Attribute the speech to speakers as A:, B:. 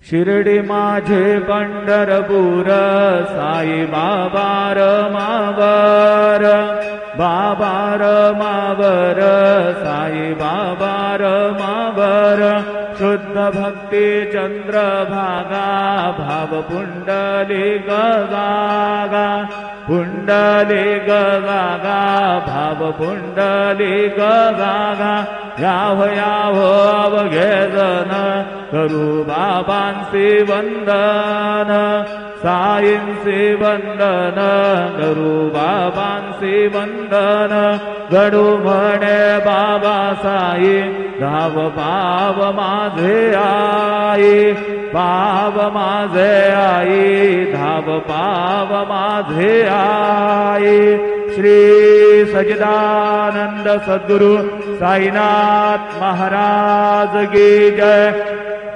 A: शिर्डी माझे पंढरपूर साई बाबा रमावर, बाबा रमावर साई बाबा रमावर, शुद्ध भक्ती चंद्रभागा भाव पुंडलिक गागा, पुंडलिक गागा भाव पुंडलिक गागा, याव याव अवघे जन करू बाबांसी वंदन, साईंसी वंदन करू बाबांसी वंदन, गडू म्हणे बाबा साई धाव पाव माझे आई, पाव माझे आई धाव पाव माझे आई। श्री सच्चिदानंद सद्गुरु साईनाथ महाराज की जय।